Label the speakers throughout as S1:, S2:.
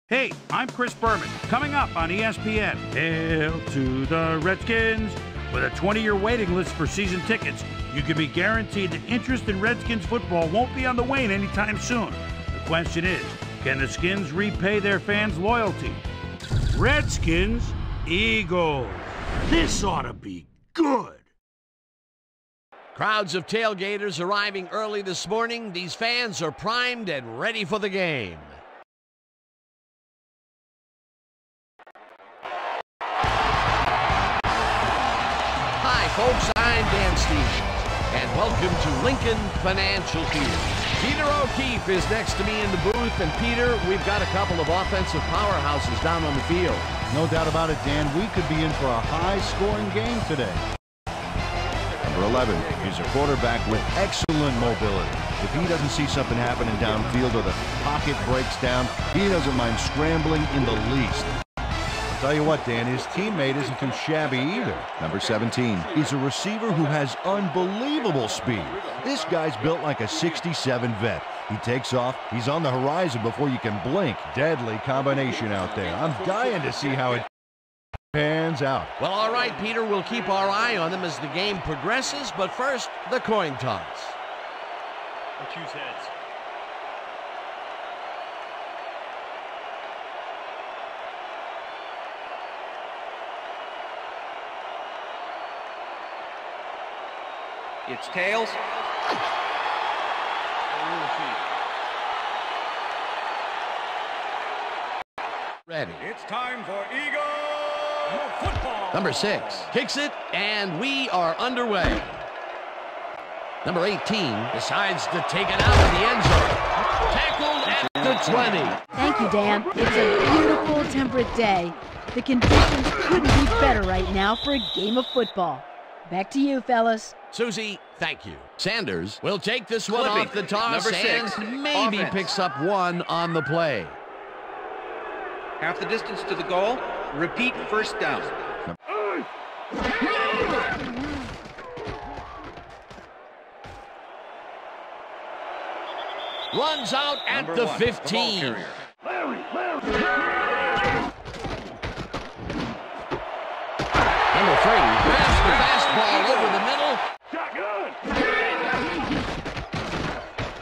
S1: Hey, I'm Chris Berman. Coming up on ESPN, Hail to the Redskins. With a 20-year waiting list for season tickets, you can be guaranteed that interest in Redskins football won't be on the wane anytime soon. The question is, can the Skins repay their fans' loyalty? Redskins, Eagles. This ought to be good.
S2: Crowds of tailgaters arriving early this morning. These fans are primed and ready for the game. Hi, folks. I'm Dan Stevens, and welcome to Lincoln Financial Field. Peter O'Keefe is next to me in the booth, and Peter, we've got a couple of offensive powerhouses down on the field.
S3: No doubt about it, Dan. We could be in for a high-scoring game today. Number 11, he's a quarterback with excellent mobility. If he doesn't see something happening downfield or the pocket breaks down, he doesn't mind scrambling in the least. I'll tell you what, Dan, his teammate isn't too shabby either. Number 17, he's a receiver who has unbelievable speed. This guy's built like a '67 vet. He takes off, he's on the horizon before you can blink. Deadly combination out there. I'm dying to see how it pans out.
S2: Well, all right, Peter, we'll keep our eye on them as the game progresses, but first, the coin toss.
S4: We'll choose heads.
S5: It's tails.
S2: Ready.
S4: It's time for Eagle football.
S2: Number 6 kicks it, and we are underway. Number 18 decides to take it out of the end zone. Tackled at the 20.
S6: Thank you, Dan. It's a beautiful, temperate day. The conditions couldn't be better right now for a game of football. Back to you, fellas.
S2: Susie, thank you. Sanders will take this one
S5: Clipping.
S2: off the toss
S5: Number 6,
S2: and maybe
S5: offense.
S2: picks up one on the play.
S5: Half the distance to the goal. Repeat first down.
S2: Runs out at
S5: Number
S2: the
S5: 1,
S2: 15.
S5: The ball carrier.
S2: Number 3 grabs the fastball over the middle.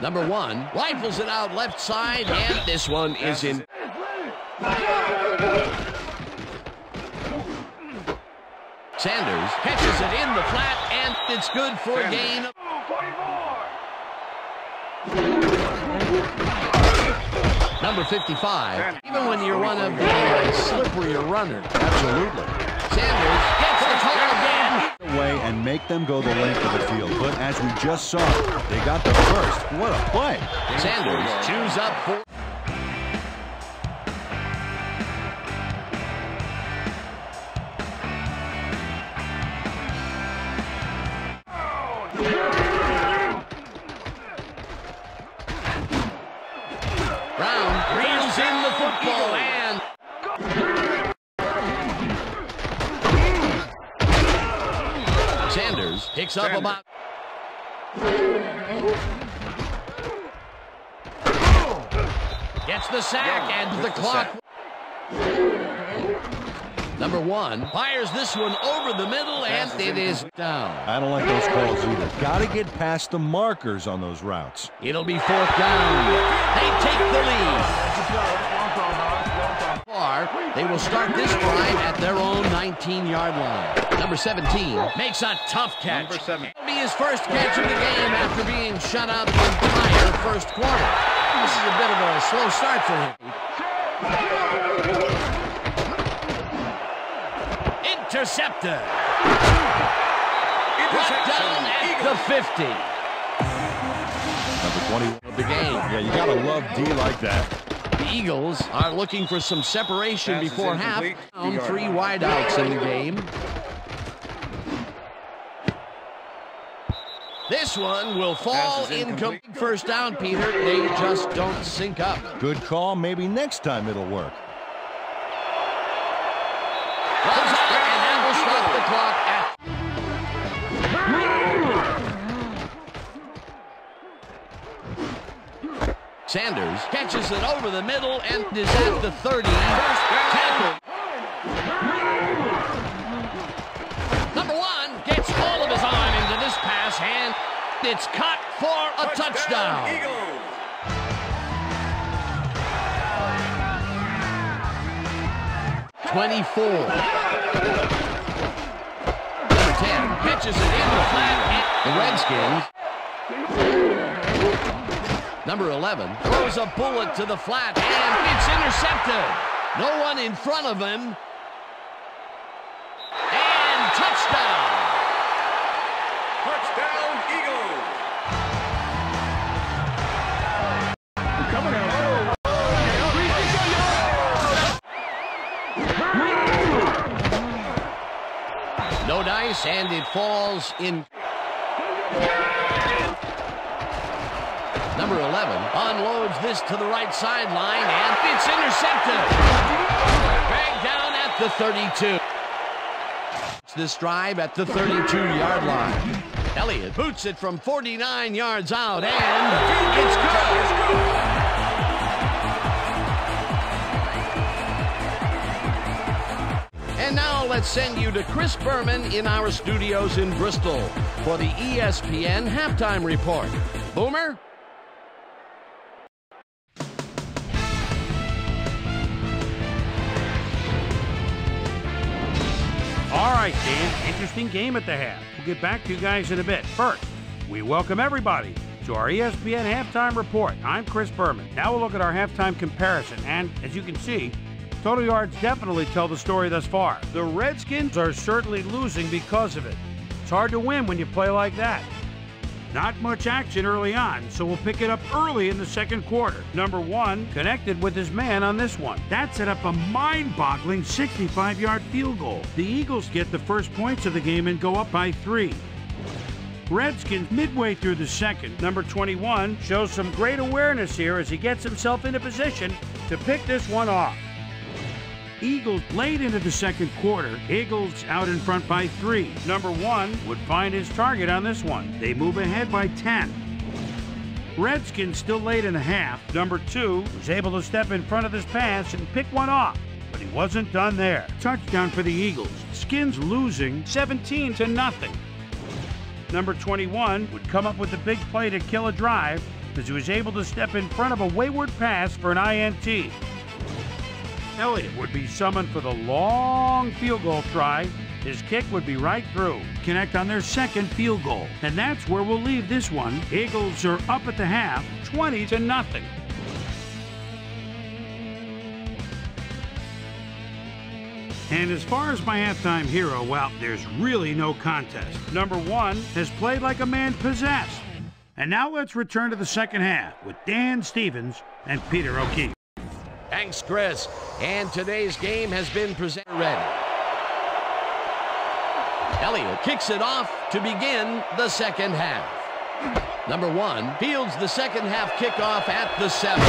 S2: Number 1 rifles it out left side, and this one is in. Sanders catches it in the flat, and it's good for a gain. Number 55, even when you're one of the slipperier runners. Absolutely. Sanders gets the call again.
S3: Away and make them go the length of the field. But as we just saw, they got the first. What a play.
S2: Sanders chews up for. Brown reels in the football, and Sanders picks up about. Gets the sack, and the clock. Number 1 fires this one over the middle, and it is down.
S3: I don't like those calls either. Got to get past the markers on those routes.
S2: It'll be 4th down. They take the lead. They will start this drive at their own 19-yard line. Number 17 makes a tough catch.
S5: Number 7.
S2: It'll be his first catch of the game after being shut out the entire first quarter. This is a bit of a slow start for him. Intercepted. Brought down at the 50.
S3: Number 20
S2: Of the game.
S3: Yeah, you got to love D like that.
S2: The Eagles are looking for some separation
S5: Pass is
S2: before half.
S5: incomplete.
S2: Down 3 wideouts in the game. This one will fall
S5: Pass is
S2: incomplete.
S5: incomplete.
S2: First down, Peter. They just don't sync up.
S3: Good call. Maybe next time it'll work.
S2: Runs out, and that will stop the clock at. Sanders catches it over the middle and is at the 30. Tackle. Number 1 gets all of his arm into this pass, and it's caught for a touchdown.
S4: Eagles.
S2: 24. Number 10 pitches it in the flat, and the Redskins. Number 11 throws a bullet to the flat, and it's intercepted. No one in front of him. And touchdown.
S4: Touchdown, Eagles. Coming out.
S2: No dice, and it falls in. Number 11 unloads this to the right sideline, and it's intercepted. Back down at the 32. This drive at the 32-yard line. Elliott boots it from 49 yards out, and it's good. And now let's send you to Chris Berman in our studios in Bristol for the ESPN Halftime Report. Boomer?
S1: All right, Dan, interesting game at the half. We'll get back to you guys in a bit. First, we welcome everybody to our ESPN Halftime Report. I'm Chris Berman. Now we'll look at our halftime comparison, and as you can see, total yards definitely tell the story thus far. The Redskins are certainly losing because of it. It's hard to win when you play like that. Not much action early on, so we'll pick it up early in the second quarter. Number 1 connected with his man on this one. That set up a mind-boggling 65-yard field goal. The Eagles get the first points of the game and go up by 3. Redskins midway through the second. Number 21 shows some great awareness here as he gets himself into position to pick this one off. Eagles late into the second quarter. Eagles out in front by 3. Number 1 would find his target on this one. They move ahead by 10. Redskins still late in the half. Number 2 was able to step in front of this pass and pick one off, but he wasn't done there. Touchdown for the Eagles. Skins losing 17-0. Number 21 would come up with the big play to kill a drive as he was able to step in front of a wayward pass for an INT. Elliott would be summoned for the long field goal try. His kick would be right through. Connect on their second field goal. And that's where we'll leave this one. Eagles are up at the half, 20-0. And as far as my halftime hero, well, there's really no contest. Number 1 has played like a man possessed. And now let's return to the second half with Dan Stevens and Peter O'Keefe.
S2: Thanks, Chris. And today's game has been presented ready. Elliott kicks it off to begin the second half. Number 1 fields the second half kickoff at the 7.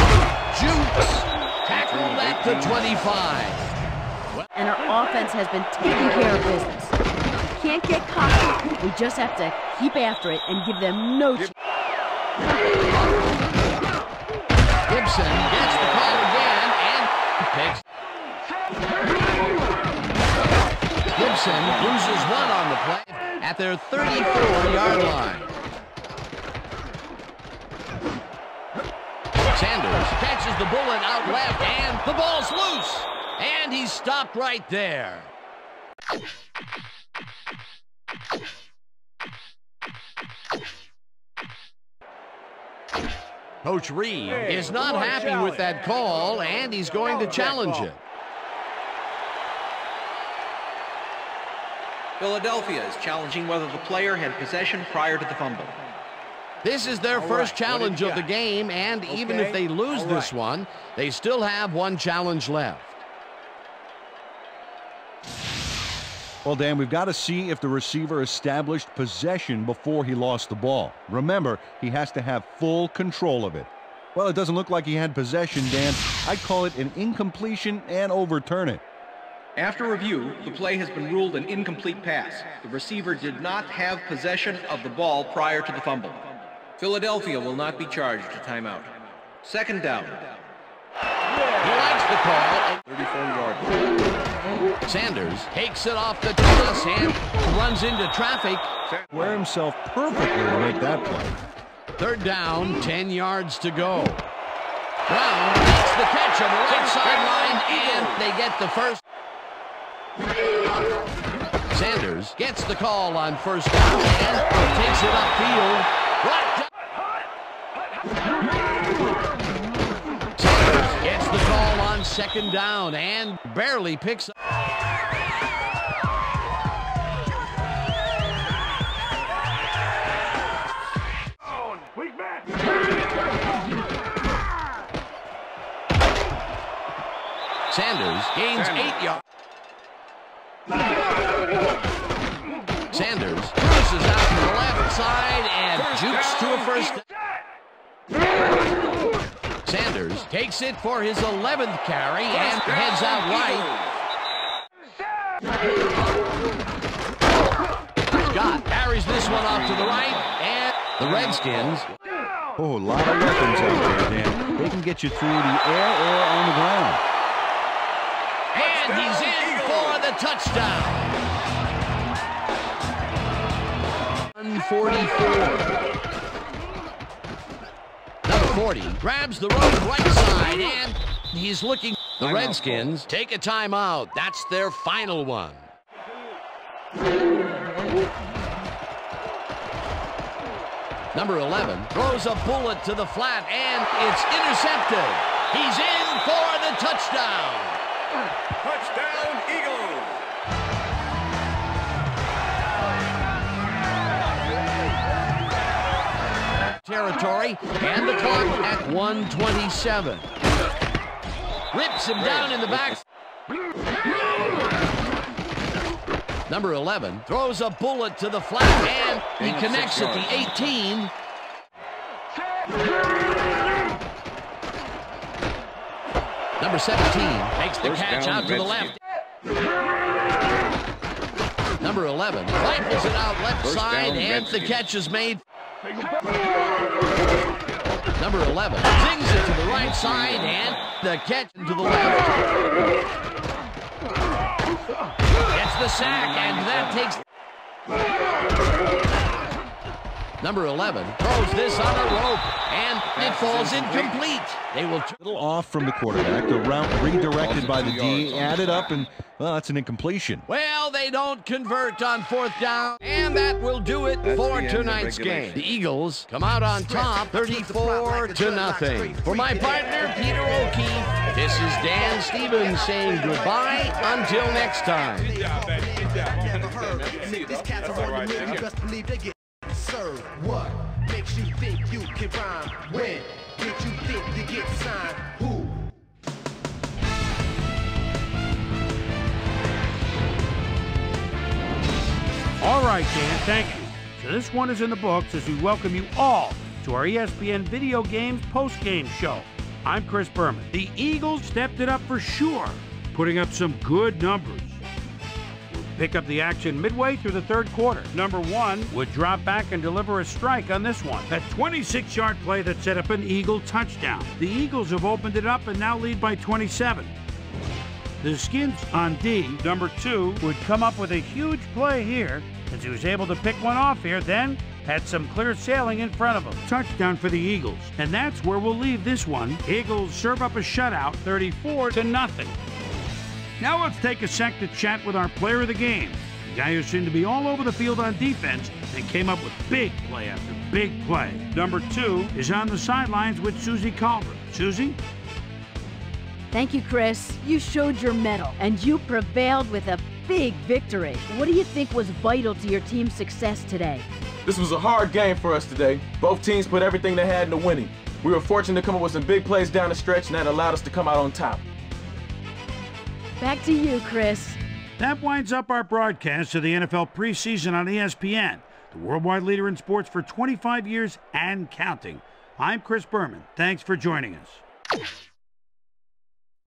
S2: Jukes tackled at the 25.
S6: And our offense has been taking care of business. We can't get caught. We just have to keep after it and give them no chance.
S2: Gibson gets the call again and picks. Gibson loses one on the play at their 34-yard line. Sanders catches the bullet out left, and the ball's loose. And he's stopped right there. Coach Reed is not happy with that call, and he's going to challenge it.
S5: Philadelphia is challenging whether the player had possession prior to the fumble.
S2: This is their first challenge of the game, and even if they lose this one, they still have one challenge left.
S3: Well, Dan, we've got to see if the receiver established possession before he lost the ball. Remember, he has to have full control of it. Well, it doesn't look like he had possession, Dan. I'd call it an incompletion and overturn it.
S5: After review, the play has been ruled an incomplete pass. The receiver did not have possession of the ball prior to the fumble. Philadelphia will not be charged a timeout. Second down.
S2: He likes the call.
S4: 34-yard.
S2: Sanders takes it off the toss and runs into traffic.
S3: Square himself perfectly to make that play.
S2: Third down, 10 yards to go. Brown makes the catch on the right sideline, and they get the first. Sanders gets the call on first down and takes it upfield. Sanders gets the call on second down and barely picks up. Sanders gains 8 yards. Sanders cruises out to the left side and jukes to a first. Sanders takes it for his 11th carry and heads out right. Scott carries this one off to the right, and the Redskins.
S3: Oh, a lot of weapons out there, Dan. They can get you through the air or on the ground.
S2: And he's in for the touchdown. 144. Number 40 grabs the road right side, and he's looking. The Redskins take a timeout. That's their final one. Number 11 throws a bullet to the flat, and it's intercepted. He's in for the touchdown.
S4: Touchdown, Eagles!
S2: Territory, and the clock at 1:27. Rips him down in the back. Number 11 throws a bullet to the flat, and he connects at the 18. Number 17 makes the catch out to the left. Number 11 rifles it out left side, and the catch is made. Number 11 zings it to the right side, and the catch to the left. Gets the sack, and that takes. Number 11 throws this on a rope, and it falls incomplete. They will.
S3: A little off from the quarterback. The route redirected by the D, added up, and, well, that's an incompletion.
S2: Well, they don't convert on fourth down, and that will do it for tonight's game. The Eagles come out on top, 34-0. For my partner, Peter O'Keefe, this is Dan Stevens saying goodbye until next time.
S7: Serve what makes you think you can rhyme? When did you think to get signed? Who?
S1: All right, Dan, thank you. So this one is in the books as we welcome you all to our ESPN Video Games post-game show. I'm Chris Berman. The Eagles stepped it up for sure, putting up some good numbers. Pick up the action midway through the third quarter. Number 1 would drop back and deliver a strike on this one. A 26-yard play that set up an Eagle touchdown. The Eagles have opened it up and now lead by 27. The Skins on D, number 2, would come up with a huge play here as he was able to pick one off here, then had some clear sailing in front of him. Touchdown for the Eagles. And that's where we'll leave this one. Eagles serve up a shutout, 34-0. Now let's take a sec to chat with our player of the game, the guy who seemed to be all over the field on defense and came up with big play after big play. Number 2 is on the sidelines with Susie Culver. Susie?
S6: Thank you, Chris. You showed your mettle, and you prevailed with a big victory. What do you think was vital to your team's success today?
S8: This was a hard game for us today. Both teams put everything they had into winning. We were fortunate to come up with some big plays down the stretch, and that allowed us to come out on top.
S6: Back to you, Chris.
S1: That winds up our broadcast of the NFL preseason on ESPN, the worldwide leader in sports for 25 years and counting. I'm Chris Berman. Thanks for joining us.